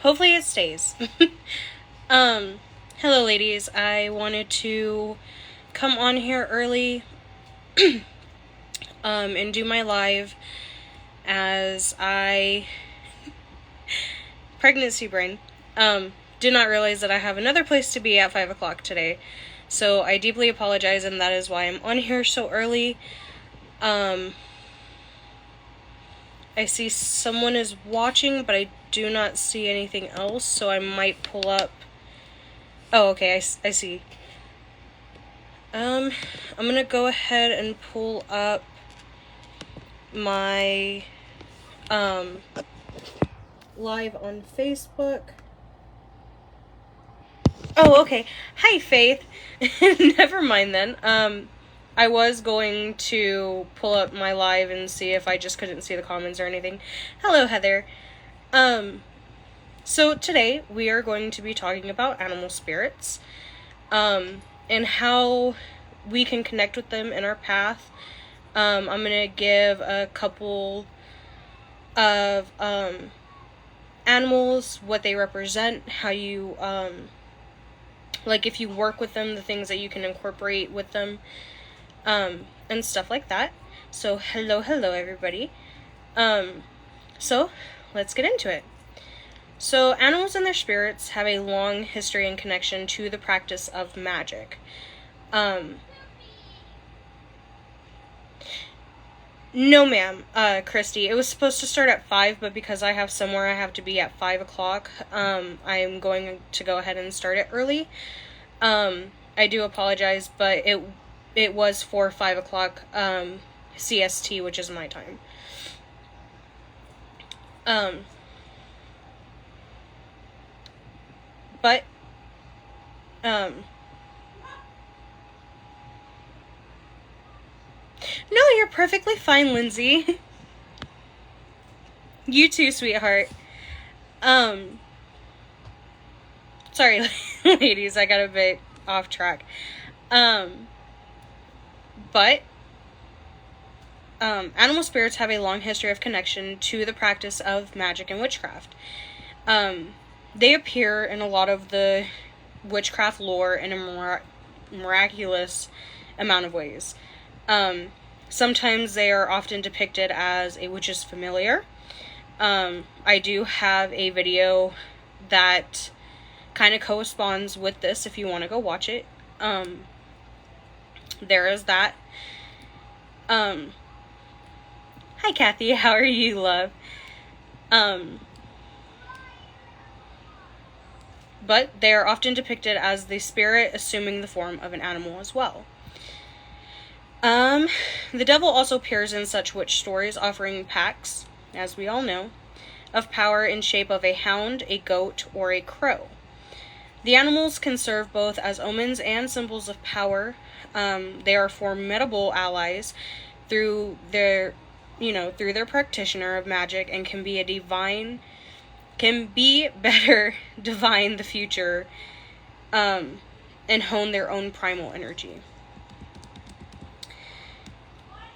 Hopefully it stays. um, Hello ladies. I wanted to come on here early and do my live as I pregnancy brain. Did not realize that I have another place to be at 5 o'clock today. So I deeply apologize, and that is why I'm on here so early. I see someone is watching, but I do not see anything else, so I might pull up. Oh, okay, I see. I'm gonna go ahead and pull up my live on Facebook. Oh, okay. Hi, Faith. Never mind then. I was going to pull up my live and see if I just couldn't see the comments or anything. Hello, Heather. So today we are going to be talking about animal spirits, and how we can connect with them in our path. I'm gonna give a couple of, animals, what they represent, how you, like if you work with them, the things that you can incorporate with them, and stuff like that. So hello everybody. So let's get into it. So animals and their spirits have a long history and connection to the practice of magic. No ma'am, Christy. It was supposed to start at 5, but because I have somewhere I have to be at 5 o'clock, I'm going to go ahead and start it early. I do apologize, but it was for 5 o'clock, CST, which is my time. But, no, you're perfectly fine, Lindsay. You too, sweetheart. Sorry, ladies, I got a bit off track. But animal spirits have a long history of connection to the practice of magic and witchcraft. They appear in a lot of the witchcraft lore in a miraculous amount of ways. Sometimes they are often depicted as a witch's familiar. I do have a video that kind of corresponds with this if you want to go watch it. There is that. Hi Kathy, how are you, love? But they are often depicted as the spirit assuming the form of an animal as well. The devil also appears in such witch stories, offering pacts, as we all know, of power in shape of a hound, a goat, or a crow. The animals can serve both as omens and symbols of power. They are formidable allies through their practitioner of magic, and can better divine the future, and hone their own primal energy.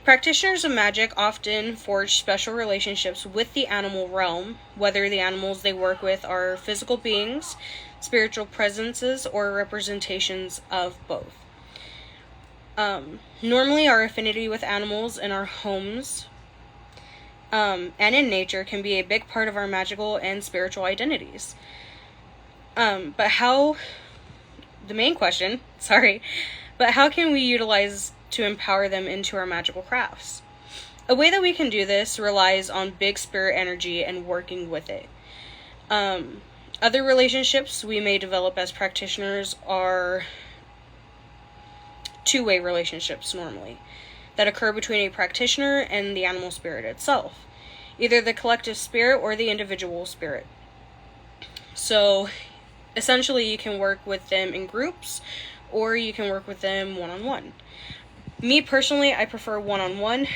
Practitioners of magic often forge special relationships with the animal realm, whether the animals they work with are physical beings, spiritual presences, or representations of both. Normally, our affinity with animals in our homes and in nature can be a big part of our magical and spiritual identities. But how can we utilize to empower them into our magical crafts? A way that we can do this relies on big spirit energy and working with it. Other relationships we may develop as practitioners are two-way relationships normally that occur between a practitioner and the animal spirit itself, either the collective spirit or the individual spirit. So essentially you can work with them in groups, or you can work with them one-on-one. Me personally, I prefer one-on-one,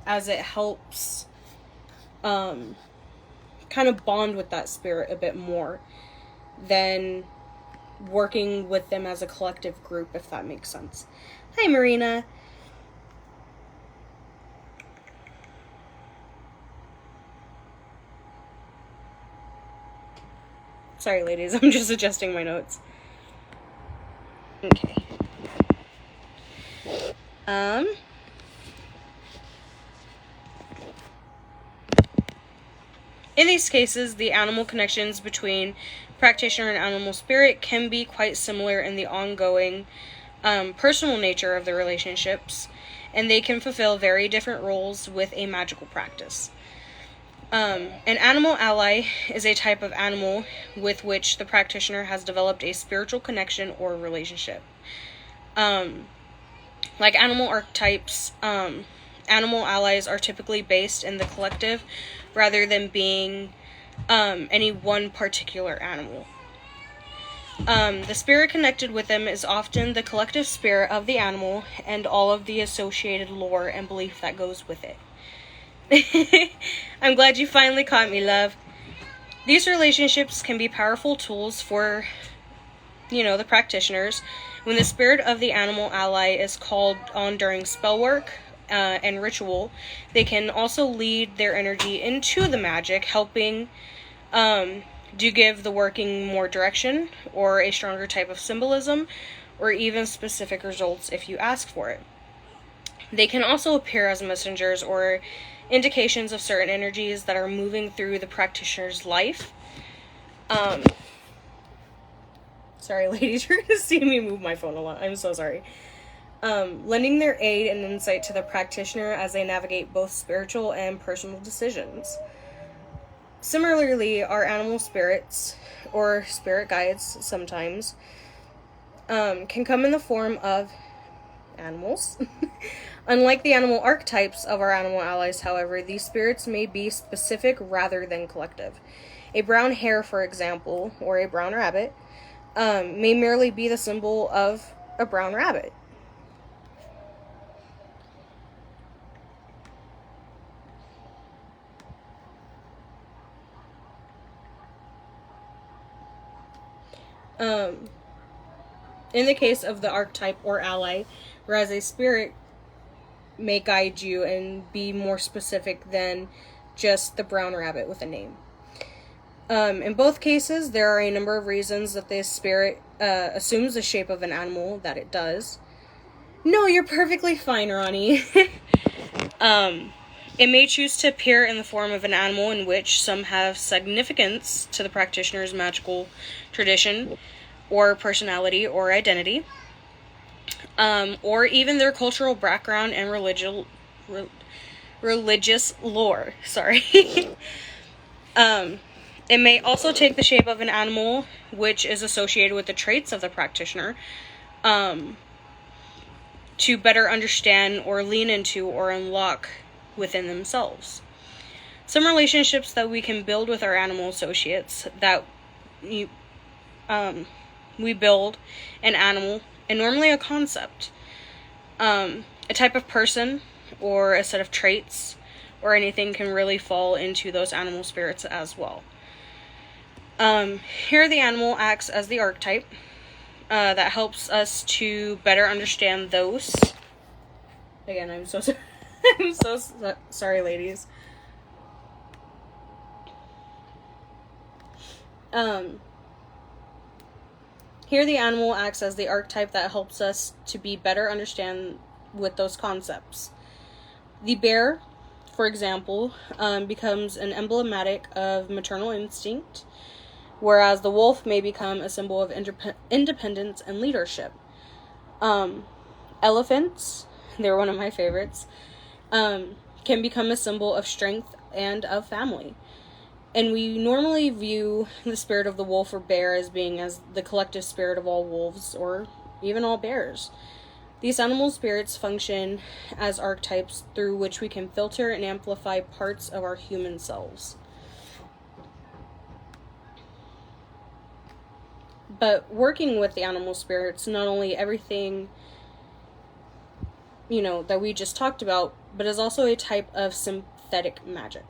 as it helps kind of bond with that spirit a bit more than working with them as a collective group, if that makes sense. Hi, Marina. Sorry, ladies, I'm just adjusting my notes. Okay. In these cases, the animal connections between practitioner and animal spirit can be quite similar in the ongoing personal nature of the relationships, and they can fulfill very different roles with a magical practice. An animal ally is a type of animal with which the practitioner has developed a spiritual connection or relationship. Like animal archetypes, animal allies are typically based in the collective rather than being any one particular animal. The spirit connected with them is often the collective spirit of the animal and all of the associated lore and belief that goes with it. I'm glad you finally caught me, love. These relationships can be powerful tools for, the practitioners. When the spirit of the animal ally is called on during spell work and ritual, they can also lead their energy into the magic, helping to give the working more direction or a stronger type of symbolism or even specific results if you ask for it. They can also appear as messengers or indications of certain energies that are moving through the practitioner's life. Sorry, ladies, you're gonna see me move my phone a lot. I'm so sorry. Lending their aid and insight to the practitioner as they navigate both spiritual and personal decisions. Similarly, our animal spirits, or spirit guides sometimes, can come in the form of animals. Unlike the animal archetypes of our animal allies, however, these spirits may be specific rather than collective. A brown hare, for example, or a brown rabbit, may merely be the symbol of a brown rabbit. In the case of the archetype or ally, whereas a spirit may guide you and be more specific than just the brown rabbit with a name. In both cases, there are a number of reasons that this spirit assumes the shape of an animal that it does. No, you're perfectly fine, Ronnie. It may choose to appear in the form of an animal in which some have significance to the practitioner's magical tradition or personality or identity, or even their cultural background and religious lore. Sorry. It may also take the shape of an animal which is associated with the traits of the practitioner, to better understand or lean into or unlock within themselves. Some relationships that we can build with our animal associates that we build an animal and normally a concept, a type of person or a set of traits or anything can really fall into those animal spirits as well. Here the animal acts as the archetype that helps us to better understand those. Again, I'm so sorry. I'm so sorry, ladies. Here the animal acts as the archetype that helps us to be better understand with those concepts. The bear, for example, becomes an emblematic of maternal instinct, whereas the wolf may become a symbol of independence and leadership. Elephants, they're one of my favorites, can become a symbol of strength and of family. And we normally view the spirit of the wolf or bear as being as the collective spirit of all wolves or even all bears. These animal spirits function as archetypes through which we can filter and amplify parts of our human selves. But working with the animal spirits, not only everything, that we just talked about, but is also a type of synthetic magic.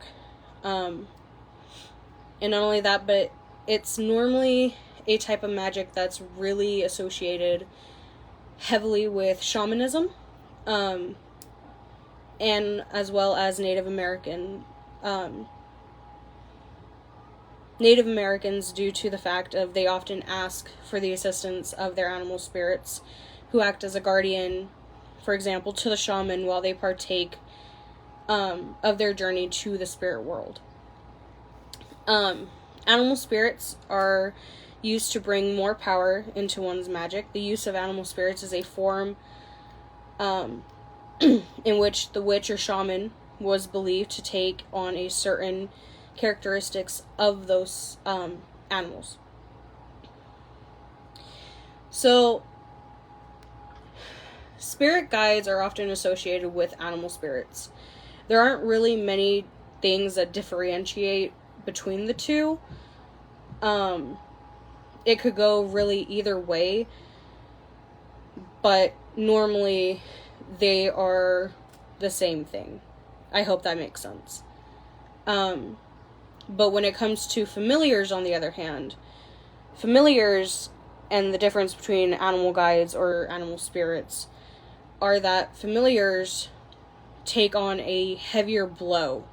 And not only that, but it's normally a type of magic that's really associated heavily with shamanism, and as well as Native American Native Americans, due to the fact of they often ask for the assistance of their animal spirits, who act as a guardian, for example, to the shaman while they partake of their journey to the spirit world. Animal spirits are used to bring more power into one's magic. The use of animal spirits is a form in which the witch or shaman was believed to take on a certain characteristics of those animals. So, spirit guides are often associated with animal spirits. There aren't really many things that differentiate between the two. It could go really either way, but normally they are the same thing. I hope that makes sense. But when it comes to familiars, on the other hand, familiars and the difference between animal guides or animal spirits are that familiars take on a heavier blow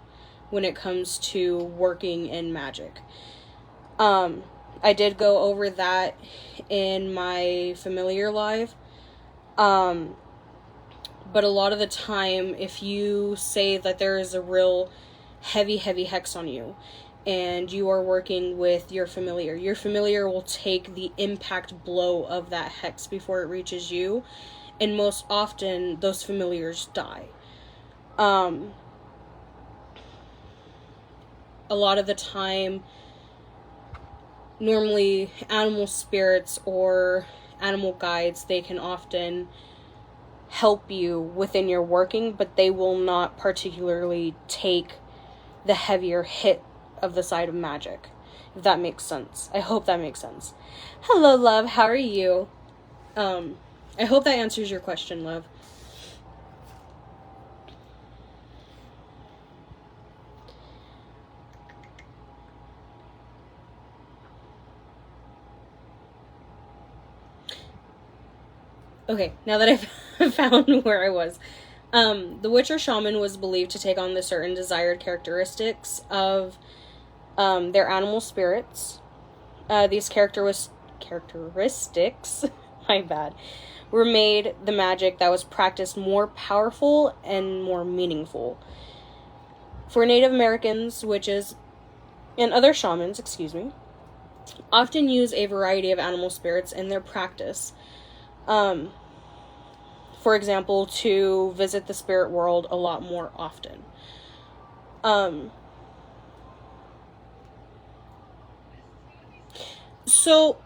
when it comes to working in magic. I did go over that in my familiar live. But a lot of the time, if you say that there is a real heavy hex on you, and you are working with your familiar will take the impact blow of that hex before it reaches you, and most often, those familiars die. A lot of the time, normally animal spirits or animal guides, they can often help you within your working, but they will not particularly take the heavier hit of the side of magic, if that makes sense. I hope that makes sense. Hello, love. How are you? I hope that answers your question, love. Okay, now that I've found where I was. The witch or shaman was believed to take on the certain desired characteristics of their animal spirits. These characteristics, my bad, were made the magic that was practiced more powerful and more meaningful. For Native Americans, witches, and other shamans, often use a variety of animal spirits in their practice. For example, to visit the spirit world a lot more often. So,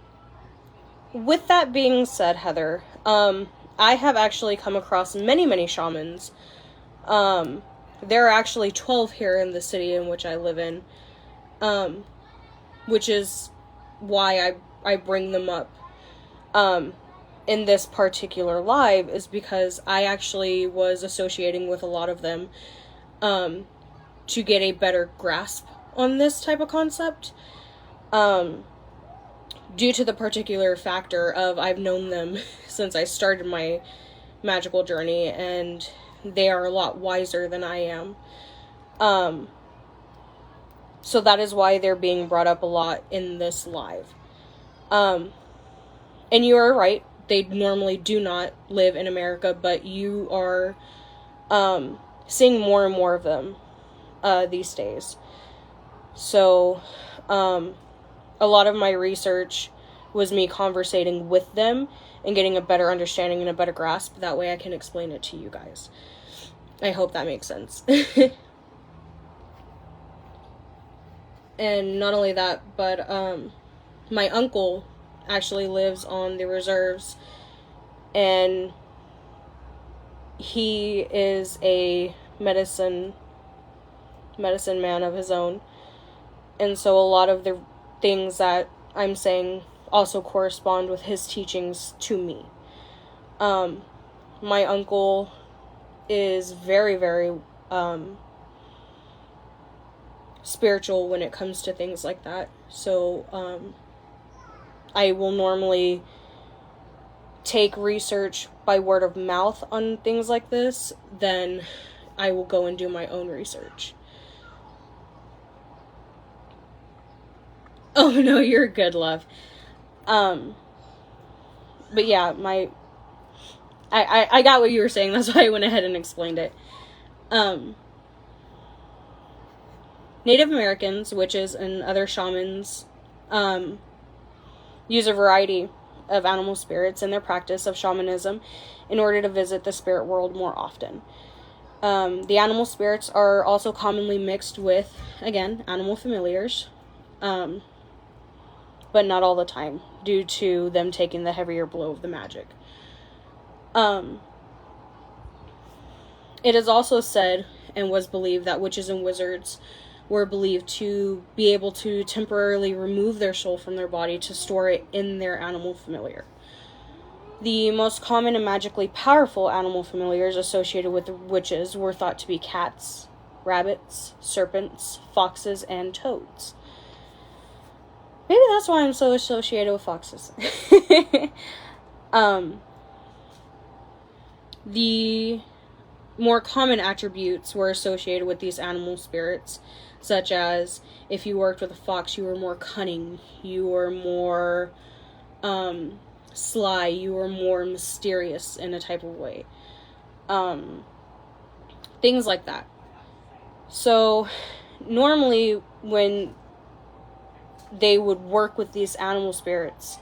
with that being said, Heather, I have actually come across many shamans. There are actually 12 here in the city in which I live in, which is why I bring them up in this particular live, is because I actually was associating with a lot of them to get a better grasp on this type of concept, due to the particular factor of I've known them since I started my magical journey, and they are a lot wiser than I am. So that is why they're being brought up a lot in this live. And you are right, they normally do not live in America, but you are seeing more and more of them these days. So a lot of my research was me conversating with them and getting a better understanding and a better grasp. That way I can explain it to you guys. I hope that makes sense. And not only that, but my uncle actually lives on the reserves, and he is a medicine man of his own, and so a lot of the things that I'm saying also correspond with his teachings to me. My uncle is very spiritual when it comes to things like that, so I will normally take research by word of mouth on things like this, then I will go and do my own research. Oh, no, you're good, love. But yeah, I got what you were saying. That's why I went ahead and explained it. Native Americans, witches, and other shamans use a variety of animal spirits in their practice of shamanism in order to visit the spirit world more often. The animal spirits are also commonly mixed with, again, animal familiars, but not all the time, due to them taking the heavier blow of the magic. It is also said and was believed that witches and wizards were believed to be able to temporarily remove their soul from their body to store it in their animal familiar. The most common and magically powerful animal familiars associated with the witches were thought to be cats, rabbits, serpents, foxes, and toads. Maybe that's why I'm so associated with foxes. The more common attributes were associated with these animal spirits, such as if you worked with a fox, you were more cunning, you were more sly, you were more mysterious in a type of way. Things like that. So normally when they would work with these animal spirits,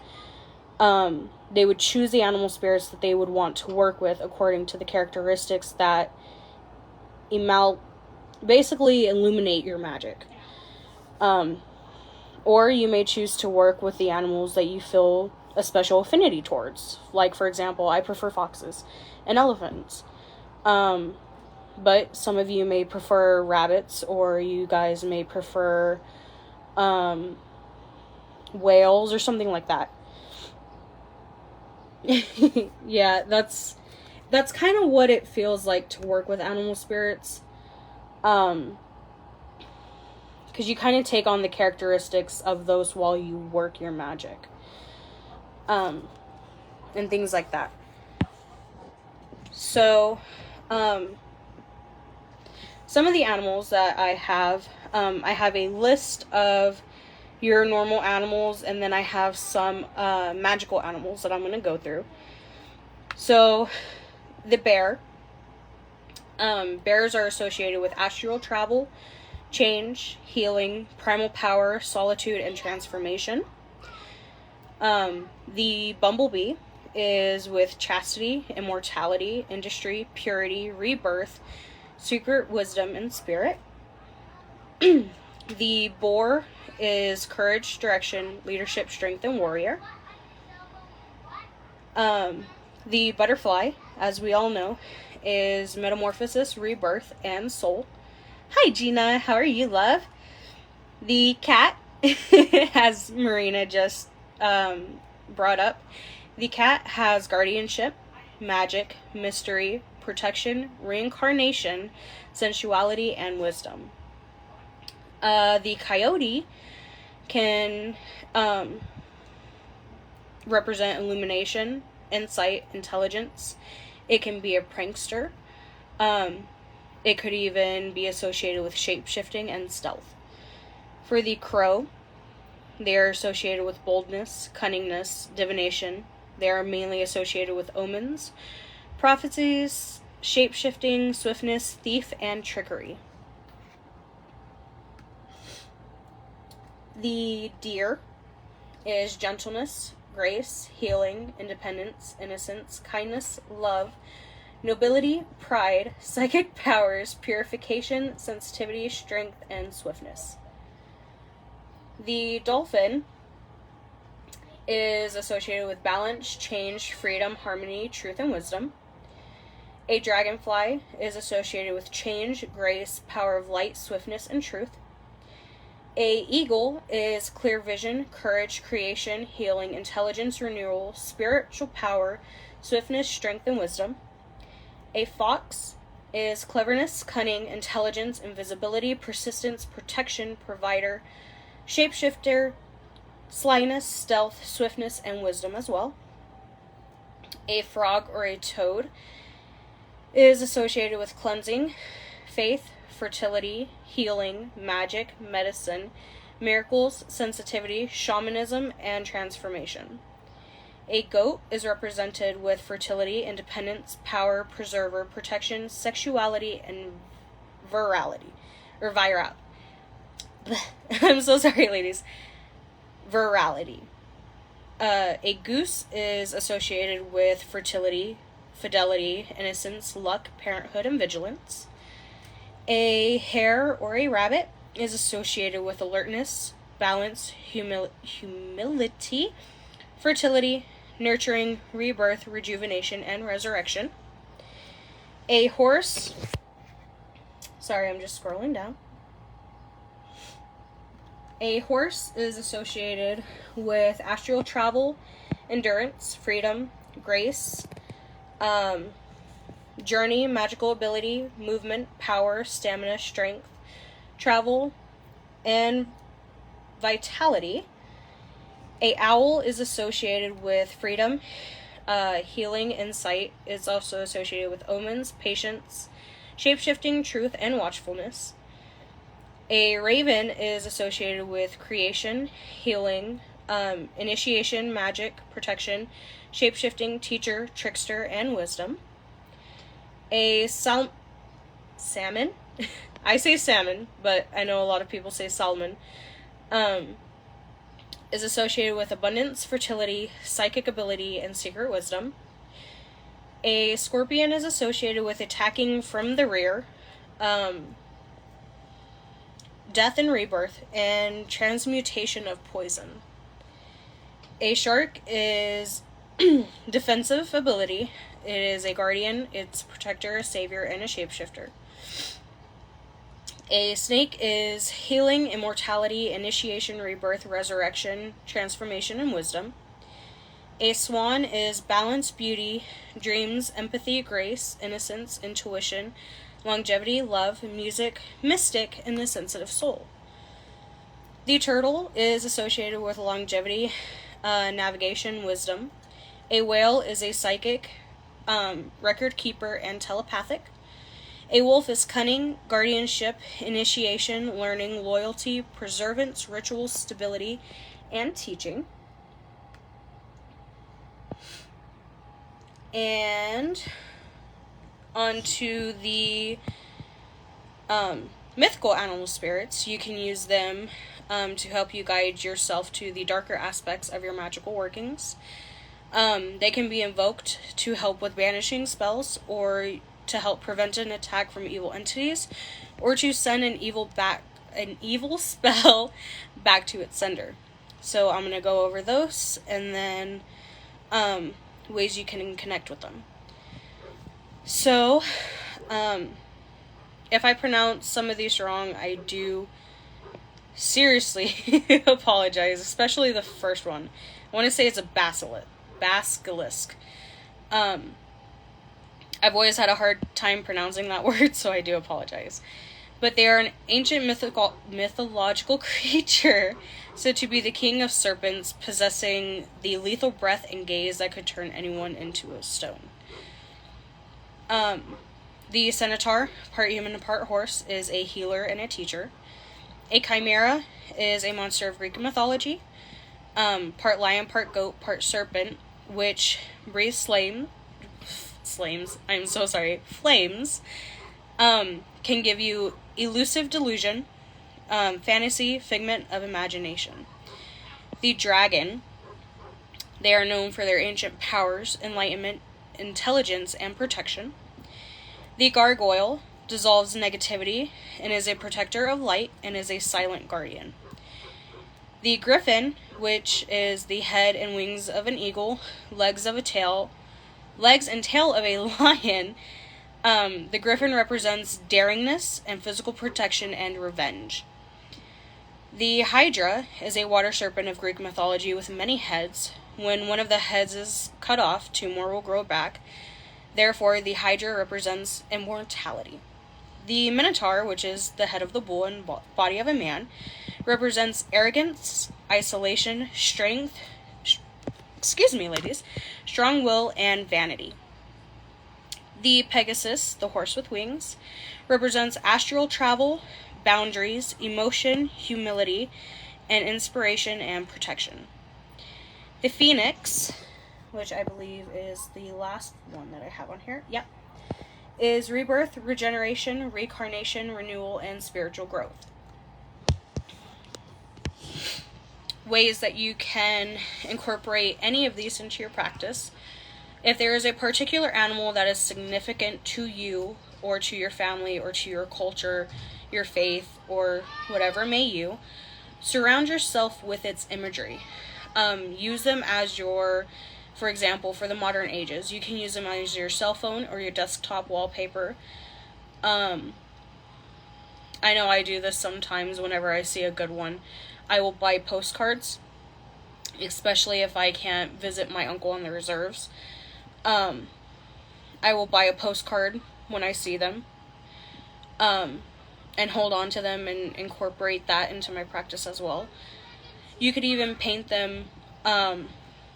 they would choose the animal spirits that they would want to work with according to the characteristics that basically illuminate your magic. Or you may choose to work with the animals that you feel a special affinity towards. Like, for example, I prefer foxes and elephants. But some of you may prefer rabbits, or you guys may prefer whales or something like that. Yeah, that's kind of what it feels like to work with animal spirits. Because you kind of take on the characteristics of those while you work your magic. And things like that. So, some of the animals that I have a list of your normal animals, and then I have some magical animals that I'm going to go through. So, the bear. Bears are associated with astral travel, change, healing, primal power, solitude, and transformation. The bumblebee is with chastity, immortality, industry, purity, rebirth, secret wisdom, and spirit. The boar is courage, direction, leadership, strength, and warrior. The butterfly, as we all know, is metamorphosis, rebirth, and soul. Hi, Gina. How are you, love? The cat, as Marina just brought up, the cat has guardianship, magic, mystery, protection, reincarnation, sensuality, and wisdom. The coyote can represent illumination, insight, intelligence. It can be a prankster. It could even be associated with shape-shifting and stealth. For the crow, they are associated with boldness, cunningness, divination. They are mainly associated with omens, prophecies, shape-shifting, swiftness, thief, and trickery. The deer is gentleness, grace, healing, independence, innocence, kindness, love, nobility, pride, psychic powers, purification, sensitivity, strength, and swiftness. The dolphin is associated with balance, change, freedom, harmony, truth, and wisdom. A dragonfly is associated with change, grace, power of light, swiftness, and truth. A eagle is clear vision, courage, creation, healing, intelligence, renewal, spiritual power, swiftness, strength, and wisdom. A fox is cleverness, cunning, intelligence, invisibility, persistence, protection, provider, shapeshifter, slyness, stealth, swiftness, and wisdom as well. A frog or a toad is associated with cleansing, faith, fertility, healing, magic, medicine, miracles, sensitivity, shamanism, and transformation. A goat is represented with fertility, independence, power, preserver, protection, sexuality, and virality. Or viral. I'm so sorry, ladies. Virality. A goose is associated with fertility, fidelity, innocence, luck, parenthood, and vigilance. A hare or a rabbit is associated with alertness, balance, humility, fertility, nurturing, rebirth, rejuvenation, and resurrection. A horse, sorry, I'm just scrolling down. A horse is associated with astral travel, endurance, freedom, grace, journey, magical ability, movement, power, stamina, strength, travel, and vitality. A owl is associated with freedom, healing, insight. It's also associated with omens, patience, shape-shifting, truth, and watchfulness. A raven is associated with creation, healing, initiation, magic, protection, shape-shifting, teacher, trickster, and wisdom. A salmon, I say salmon, but I know a lot of people say salmon, is associated with abundance, fertility, psychic ability, and secret wisdom. A scorpion is associated with attacking from the rear, death and rebirth, and transmutation of poison. A shark is defensive ability. It is a guardian, it's a protector, a savior, and a shapeshifter. A snake is healing, immortality, initiation, rebirth, resurrection, transformation, and wisdom. A swan is balance, beauty, dreams, empathy, grace, innocence, intuition, longevity, love, music, mystic, and the sensitive soul. The turtle is associated with longevity, navigation, wisdom. A whale is a psychic, record keeper, and telepathic. A wolf is cunning, guardianship, initiation, learning, loyalty, preservance, ritual, stability, and teaching. And onto the mythical animal spirits. You can use them to help you guide yourself to the darker aspects of your magical workings. They can be invoked to help with banishing spells, or to help prevent an attack from evil entities, or to send an evil spell back to its sender. So I'm going to go over those, and then ways you can connect with them. So, if I pronounce some of these wrong, I do seriously apologize, especially the first one. I want to say it's a basilisk. I've always had a hard time pronouncing that word, so I do apologize. But they are an ancient mythological creature, said to be the king of serpents, possessing the lethal breath and gaze that could turn anyone into a stone. The centaur, part human and part horse, is a healer and a teacher. A chimera is a monster of Greek mythology, part lion, part goat, part serpent, which breathes flames, can give you elusive delusion, fantasy, figment of imagination. The dragon, they are known for their ancient powers, enlightenment, intelligence, and protection. The gargoyle dissolves negativity and is a protector of light and is a silent guardian. The griffin, which is the head and wings of an eagle, legs and tail of a lion. The griffin represents daringness and physical protection and revenge. The hydra is a water serpent of Greek mythology with many heads. When one of the heads is cut off, two more will grow back. Therefore, the hydra represents immortality. The minotaur, which is the head of the bull and body of a man, represents arrogance, isolation, strength, strong will, and vanity. The Pegasus, the horse with wings, represents astral travel, boundaries, emotion, humility, and inspiration and protection. The phoenix, which I believe is the last one that I have on here, yep, is rebirth, regeneration, reincarnation, renewal, and spiritual growth. Ways that you can incorporate any of these into your practice. If there is a particular animal that is significant to you or to your family or to your culture, your faith, or whatever may you, surround yourself with its imagery. Use them as your, for example, for the modern ages, you can use them as your cell phone or your desktop wallpaper. I know I do this sometimes whenever I see a good one. I will buy postcards, especially if I can't visit my uncle in the reserves. I will buy a postcard when I see them, and hold on to them and incorporate that into my practice as well. You could even paint them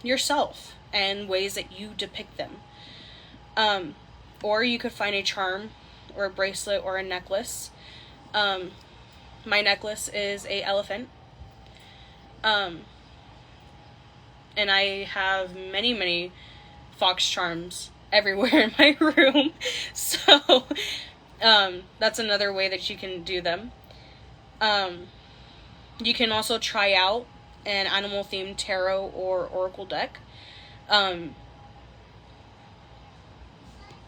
yourself and ways that you depict them. Or you could find a charm or a bracelet or a necklace. My necklace is a elephant. And I have many fox charms everywhere in my room. So, that's another way that you can do them. You can also try out an animal-themed tarot or oracle deck.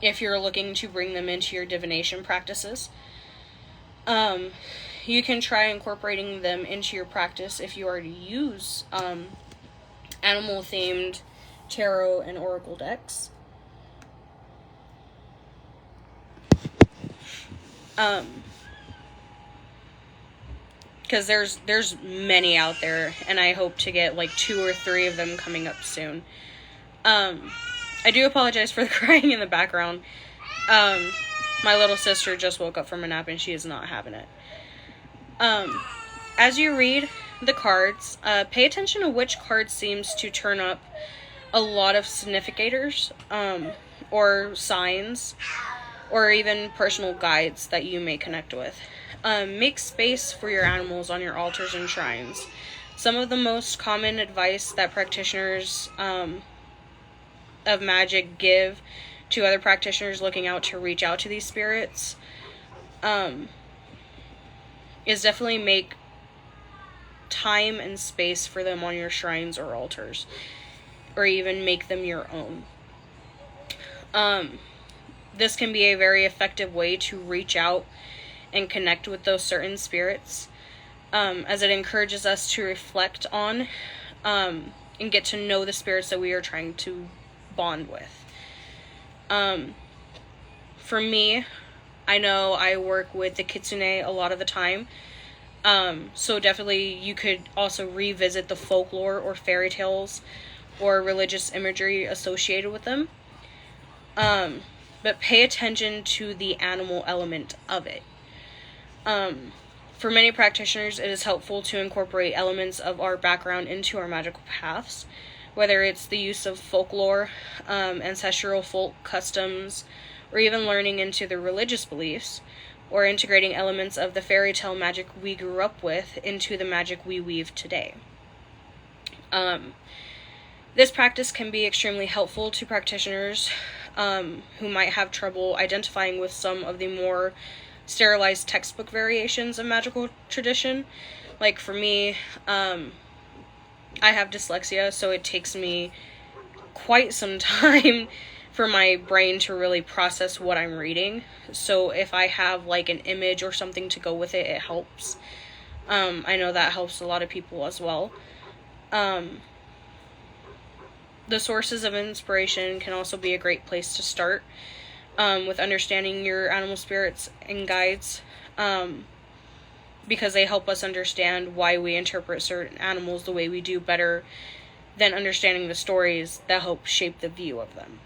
If you're looking to bring them into your divination practices. You can try incorporating them into your practice if you already use animal-themed tarot and oracle decks. Because there's many out there, and I hope to get like 2 or 3 of them coming up soon. I do apologize for the crying in the background. My little sister just woke up from a nap and she is not having it. As you read the cards, pay attention to which card seems to turn up a lot of significators, or signs, or even personal guides that you may connect with. Make space for your animals on your altars and shrines. Some of the most common advice that practitioners of magic give to other practitioners looking out to reach out to these spirits is definitely make time and space for them on your shrines or altars, or even make them your own. This can be a very effective way to reach out and connect with those certain spirits, as it encourages us to reflect on and get to know the spirits that we are trying to bond with. For me, I know I work with the kitsune a lot of the time, so definitely you could also revisit the folklore or fairy tales or religious imagery associated with them, but pay attention to the animal element of it. For many practitioners, it is helpful to incorporate elements of our background into our magical paths, whether it's the use of folklore, ancestral folk customs, or even learning into the religious beliefs, or integrating elements of the fairy tale magic we grew up with into the magic we weave today. This practice can be extremely helpful to practitioners who might have trouble identifying with some of the more sterilized textbook variations of magical tradition. Like for me, I have dyslexia, so it takes me quite some time for my brain to really process what I'm reading. So if I have like an image or something to go with it, it helps. I know that helps a lot of people as well. The sources of inspiration can also be a great place to start with understanding your animal spirits and guides, because they help us understand why we interpret certain animals the way we do better than understanding the stories that help shape the view of them.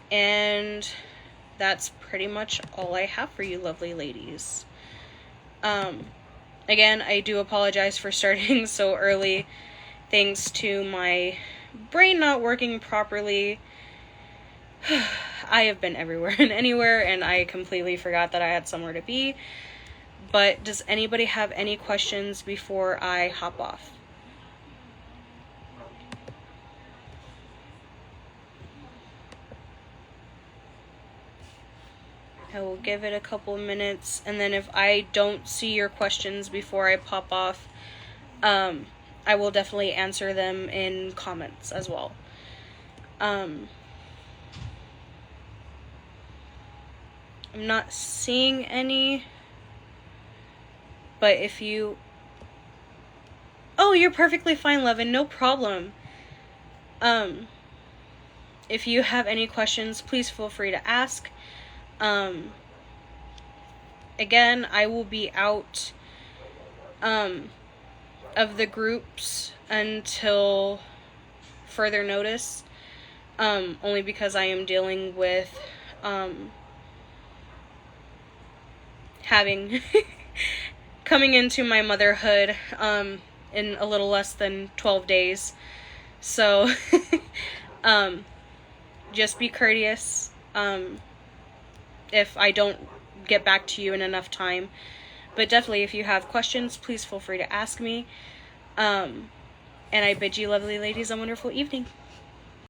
And that's pretty much all I have for you lovely ladies. Again, I do apologize for starting so early, thanks to my brain not working properly. I have been everywhere and anywhere, and I completely forgot that I had somewhere to be. But does anybody have any questions before I hop off? I will give it a couple of minutes, and then if I don't see your questions before I pop off, I will definitely answer them in comments as well. I'm not seeing any, but if you... Oh, you're perfectly fine, Levin, no problem. If you have any questions, please feel free to ask. Again, I will be out of the groups until further notice, only because I am dealing with having coming into my motherhood in a little less than 12 days. So just be courteous if I don't get back to you in enough time. But definitely, if you have questions, please feel free to ask me. And I bid you lovely ladies a wonderful evening.